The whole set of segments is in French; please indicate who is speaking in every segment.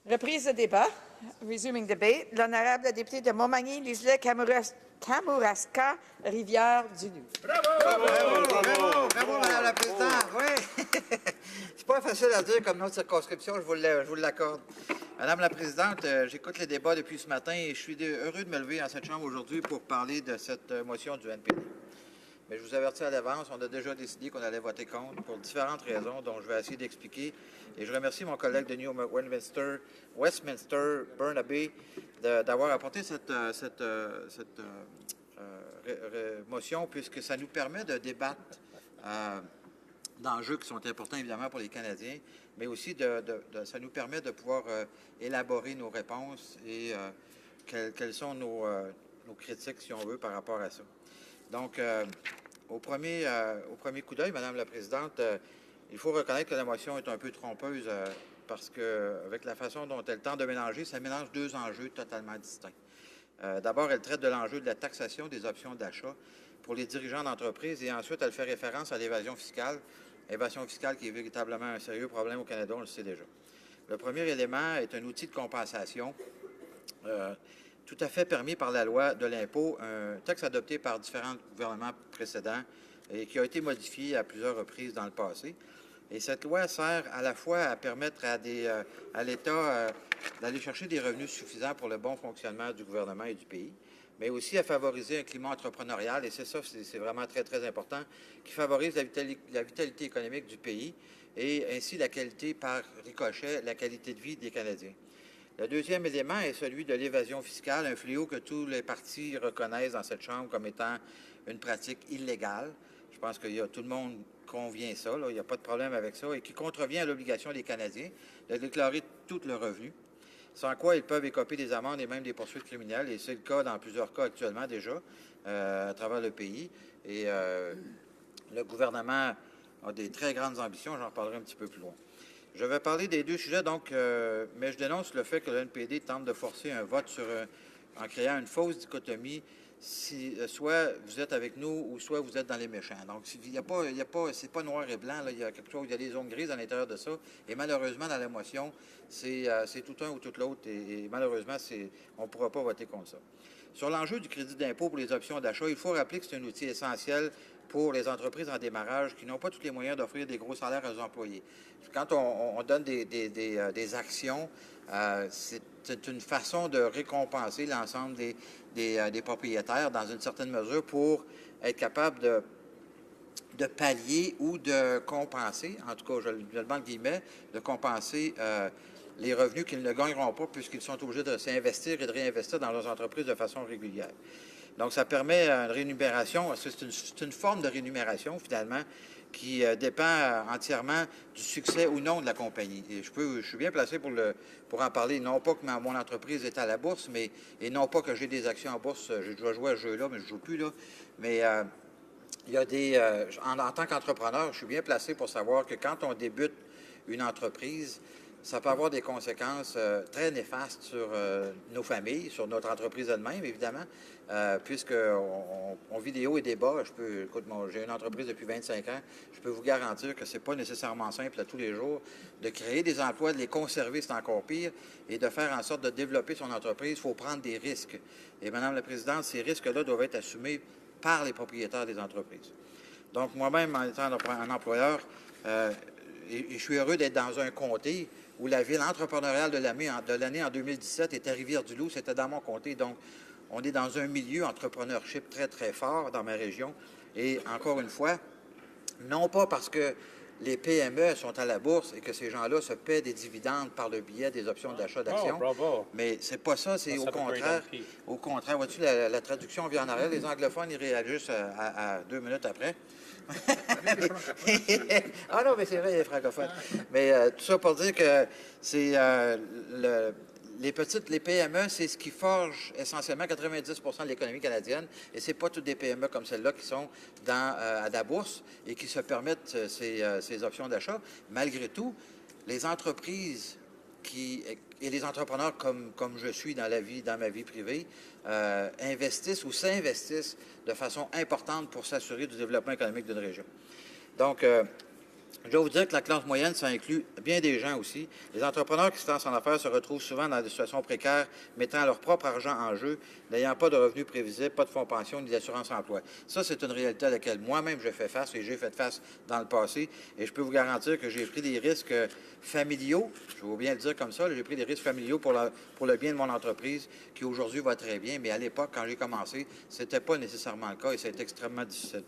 Speaker 1: Reprise de débat. Resuming debate. L'honorable député de Montmagny, Liselet, Kamouraska, Rivière-du-Loup.
Speaker 2: Bravo, Madame la Présidente. Oui. C'est pas facile à dire comme notre circonscription, je vous l'accorde. Madame la Présidente, j'écoute les débats depuis ce matin et je suis heureux de me lever dans cette Chambre aujourd'hui pour parler de cette motion du NPD. Mais je vous avertis à l'avance, on a déjà décidé qu'on allait voter contre pour différentes raisons, dont je vais essayer d'expliquer. Et je remercie mon collègue de New Westminster, Burnaby, d'avoir apporté cette motion, puisque ça nous permet de débattre d'enjeux qui sont importants, évidemment, pour les Canadiens, mais aussi ça nous permet de pouvoir élaborer nos réponses et quelles sont nos critiques, si on veut, par rapport à ça. Donc, au premier coup d'œil, Madame la Présidente, il faut reconnaître que la motion est un peu trompeuse parce qu'avec la façon dont elle tente de mélanger, ça mélange deux enjeux totalement distincts. D'abord, elle traite de l'enjeu de la taxation des options d'achat pour les dirigeants d'entreprise et ensuite, elle fait référence à l'évasion fiscale qui est véritablement un sérieux problème au Canada, on le sait déjà. Le premier élément est un outil de compensation tout à fait permis par la loi de l'impôt, un texte adopté par différents gouvernements précédents et qui a été modifié à plusieurs reprises dans le passé. Et cette loi sert à la fois à permettre à l'État d'aller chercher des revenus suffisants pour le bon fonctionnement du gouvernement et du pays, mais aussi à favoriser un climat entrepreneurial, et c'est vraiment très, très important, qui favorise la vitalité économique du pays et ainsi la qualité par ricochet, la qualité de vie des Canadiens. Le deuxième élément est celui de l'évasion fiscale, un fléau que tous les partis reconnaissent dans cette Chambre comme étant une pratique illégale. Je pense que tout le monde convient ça, là, il n'y a pas de problème avec ça, et qui contrevient à l'obligation des Canadiens de déclarer tout le revenu, sans quoi ils peuvent écoper des amendes et même des poursuites criminelles, et c'est le cas dans plusieurs cas actuellement déjà à travers le pays. Et le gouvernement a des très grandes ambitions, j'en reparlerai un petit peu plus loin. Je vais parler des deux sujets, donc, mais je dénonce le fait que le NPD tente de forcer un vote en créant une fausse dichotomie, soit vous êtes avec nous ou soit vous êtes dans les méchants. Donc, c'est pas noir et blanc, là, il y a quelque chose, il y a des zones grises à l'intérieur de ça, et malheureusement, dans la motion, c'est tout un ou tout l'autre, et malheureusement, on ne pourra pas voter contre ça. Sur l'enjeu du crédit d'impôt pour les options d'achat, il faut rappeler que c'est un outil essentiel pour les entreprises en démarrage qui n'ont pas tous les moyens d'offrir des gros salaires aux employés. Quand on donne des actions, c'est une façon de récompenser l'ensemble des propriétaires dans une certaine mesure pour être capable de pallier ou de compenser, en tout cas, je le mets en guillemets, de compenser les revenus qu'ils ne gagneront pas puisqu'ils sont obligés de s'investir et de réinvestir dans leurs entreprises de façon régulière. Donc, ça permet une rémunération, c'est une forme de rémunération, finalement, qui dépend entièrement du succès ou non de la compagnie. Et je suis bien placé pour en parler, non pas que mon entreprise est à la bourse, et non pas que j'ai des actions en bourse, je dois jouer à ce jeu-là, mais je ne joue plus, là. Mais il y a en tant qu'entrepreneur, je suis bien placé pour savoir que quand on débute une entreprise, ça peut avoir des conséquences très néfastes sur nos familles, sur notre entreprise elle-même, évidemment, puisqu'on vit des hauts et des bas. J'ai une entreprise depuis 25 ans. Je peux vous garantir que ce n'est pas nécessairement simple à tous les jours de créer des emplois, de les conserver, c'est encore pire, et de faire en sorte de développer son entreprise. Il faut prendre des risques. Et, Madame la Présidente, ces risques-là doivent être assumés par les propriétaires des entreprises. Donc, moi-même, en étant un employeur, et je suis heureux d'être dans un comté où la ville entrepreneuriale de l'année en 2017 était Rivière-du-Loup, c'était dans mon comté. Donc, on est dans un milieu entrepreneurship très, très fort dans ma région. Et encore une fois, non pas parce que les PME sont à la bourse et que ces gens-là se paient des dividendes par le biais des options d'achat d'actions. Mais c'est pas ça, c'est au contraire. Au contraire, vois-tu, la traduction vient en arrière. Les anglophones, ils réagissent à 2 minutes après. Ah non, mais c'est vrai, les francophones. Mais tout ça pour dire que c'est les PME, c'est ce qui forge essentiellement 90 de l'économie canadienne. Et ce n'est pas toutes des PME comme celle-là qui sont à la bourse et qui se permettent ces options d'achat. Malgré tout, les entreprises et les entrepreneurs comme je suis dans ma vie privée, investissent ou s'investissent de façon importante pour s'assurer du développement économique d'une région. Donc, Je dois vous dire que la classe moyenne, ça inclut bien des gens aussi. Les entrepreneurs qui se lancent en affaires se retrouvent souvent dans des situations précaires, mettant leur propre argent en jeu, n'ayant pas de revenus prévisibles, pas de fonds pension ni d'assurance emploi. Ça, c'est une réalité à laquelle moi-même je fais face et j'ai fait face dans le passé. Et je peux vous garantir que j'ai pris des risques familiaux, je veux bien le dire comme ça, j'ai pris des risques familiaux pour le bien de mon entreprise, qui aujourd'hui va très bien. Mais à l'époque, quand j'ai commencé, ce n'était pas nécessairement le cas et c'était extrêmement difficile.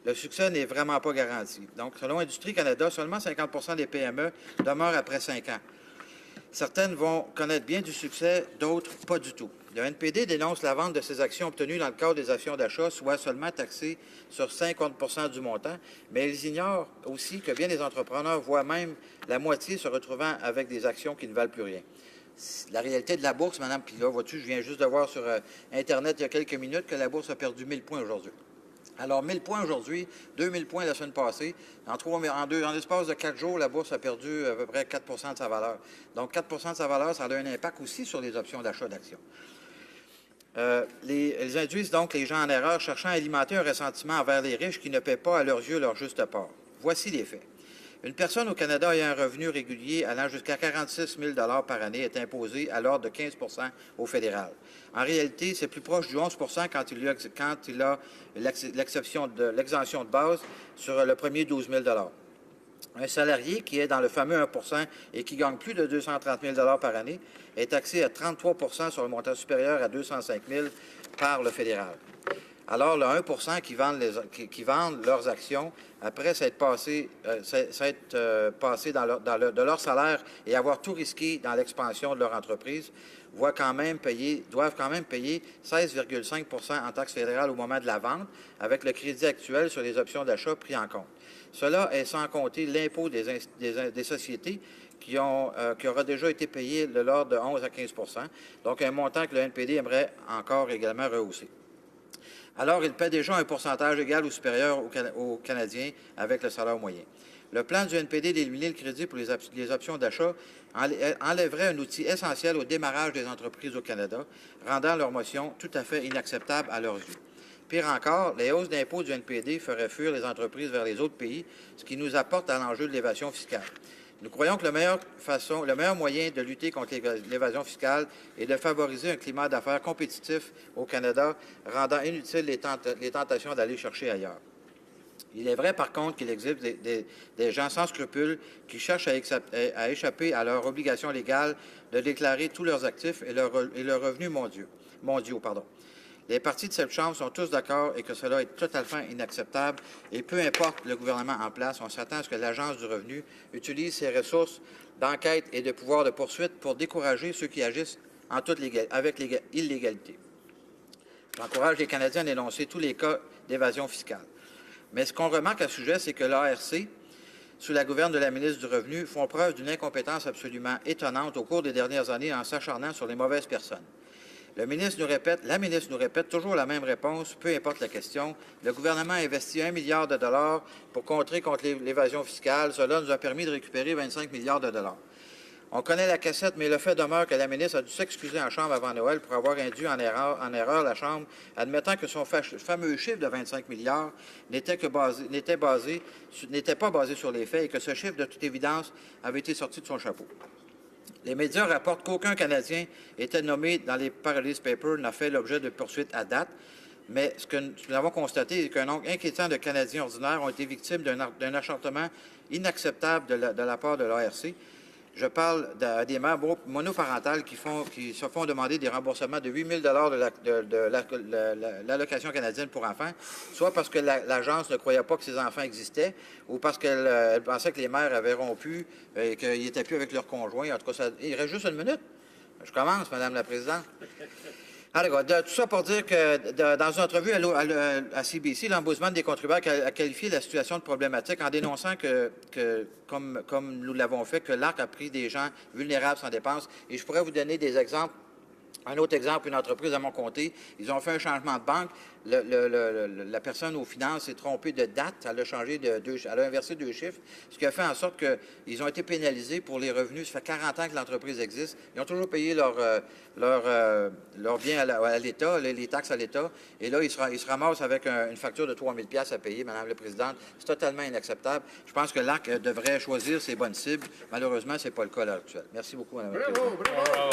Speaker 2: Le succès n'est vraiment pas garanti. Donc, selon Industrie Canada, seulement 50 des PME demeurent après 5 ans. Certaines vont connaître bien du succès, d'autres pas du tout. Le NPD dénonce la vente de ces actions obtenues dans le cadre des actions d'achat, soit seulement taxées sur 50 du montant, mais ils ignorent aussi que bien des entrepreneurs voient même la moitié se retrouvant avec des actions qui ne valent plus rien. La réalité de la bourse, Mme Pila, vois-tu, je viens juste de voir sur Internet il y a quelques minutes que la bourse a perdu 1000 points aujourd'hui. Alors, 1000 points aujourd'hui, 2000 points la semaine passée. En l'espace de 4 jours, la bourse a perdu à peu près 4 de sa valeur. Donc, 4 de sa valeur, ça a un impact aussi sur les options d'achat d'actions. Ils induisent donc les gens en erreur, cherchant à alimenter un ressentiment envers les riches qui ne paient pas à leurs yeux leur juste part. Voici les faits. Une personne au Canada ayant un revenu régulier allant jusqu'à 46 000 par année est imposée à l'ordre de 15 au fédéral. En réalité, c'est plus proche du 11 quand il a l'exemption de base sur le premier 12 000 Un salarié qui est dans le fameux 1 et qui gagne plus de 230 000 par année est taxé à 33 sur le montant supérieur à 205 000 par le fédéral. Alors, le 1 qui vendent leurs actions, après s'être passé de leur salaire et avoir tout risqué dans l'expansion de leur entreprise, doivent quand même payer 16,5 en taxes fédérales au moment de la vente, avec le crédit actuel sur les options d'achat pris en compte. Cela est sans compter l'impôt des sociétés qui aura déjà été payé de l'ordre de 11 à 15 donc un montant que le NPD aimerait encore également rehausser. Alors, il paie déjà un pourcentage égal ou supérieur aux Canadiens avec le salaire moyen. Le plan du NPD d'éliminer le crédit pour les options d'achat enlèverait un outil essentiel au démarrage des entreprises au Canada, rendant leur motion tout à fait inacceptable à leurs yeux. Pire encore, les hausses d'impôts du NPD feraient fuir les entreprises vers les autres pays, ce qui nous apporte à l'enjeu de l'évasion fiscale. Nous croyons que le meilleur moyen de lutter contre l'évasion fiscale est de favoriser un climat d'affaires compétitif au Canada, rendant inutiles les tentations d'aller chercher ailleurs. Il est vrai, par contre, qu'il existe des gens sans scrupules qui cherchent à échapper à leur obligation légale de déclarer tous leurs actifs et leurs revenus mondiaux. Les partis de cette Chambre sont tous d'accord et que cela est totalement inacceptable. Et peu importe le gouvernement en place, on s'attend à ce que l'Agence du revenu utilise ses ressources d'enquête et de pouvoir de poursuite pour décourager ceux qui agissent avec illégalité. J'encourage les Canadiens à dénoncer tous les cas d'évasion fiscale. Mais ce qu'on remarque à ce sujet, c'est que l'ARC, sous la gouverne de la ministre du Revenu, font preuve d'une incompétence absolument étonnante au cours des dernières années en s'acharnant sur les mauvaises personnes. La ministre nous répète toujours la même réponse, peu importe la question. Le gouvernement a investi 1 milliard de dollars pour contrer contre l'évasion fiscale. Cela nous a permis de récupérer 25 milliards de dollars. On connaît la cassette, mais le fait demeure que la ministre a dû s'excuser en Chambre avant Noël pour avoir induit en erreur la Chambre, admettant que son fameux chiffre de 25 milliards n'était pas basé sur les faits et que ce chiffre, de toute évidence, avait été sorti de son chapeau. Les médias rapportent qu'aucun Canadien était nommé dans les Paradise Papers n'a fait l'objet de poursuites à date, mais ce que nous avons constaté, c'est qu'un nombre inquiétant de Canadiens ordinaires ont été victimes d'un acharnement inacceptable de la part de l'ARC. Je parle des mères monoparentales qui se font demander des remboursements de 8 000 de l'allocation canadienne pour enfants, soit parce que l'agence ne croyait pas que ces enfants existaient, ou parce qu'elle pensait que les mères avaient rompu et qu'ils n'étaient plus avec leur conjoint. En tout cas, il reste juste une minute. Je commence, Madame la Présidente. Alors, tout ça pour dire que dans une entrevue à CBC, l'Ombudsman des contribuables a qualifié la situation de problématique en dénonçant comme nous l'avons fait, que l'ARC a pris des gens vulnérables sans dépenses. Et je pourrais vous donner des exemples Un autre exemple, une entreprise à mon comté, ils ont fait un changement de banque. La personne aux finances s'est trompée de date. Elle a changé elle a inversé 2 chiffres, ce qui a fait en sorte qu'ils ont été pénalisés pour les revenus. Ça fait 40 ans que l'entreprise existe. Ils ont toujours payé leurs biens à l'État, les taxes à l'État. Et là, ils se ramassent avec une facture de 3 000 $ à payer, Madame la Présidente. C'est totalement inacceptable. Je pense que l'AC devrait choisir ses bonnes cibles. Malheureusement, ce n'est pas le cas à l'heure actuelle. Merci beaucoup, Madame la Présidente.
Speaker 3: Bravo.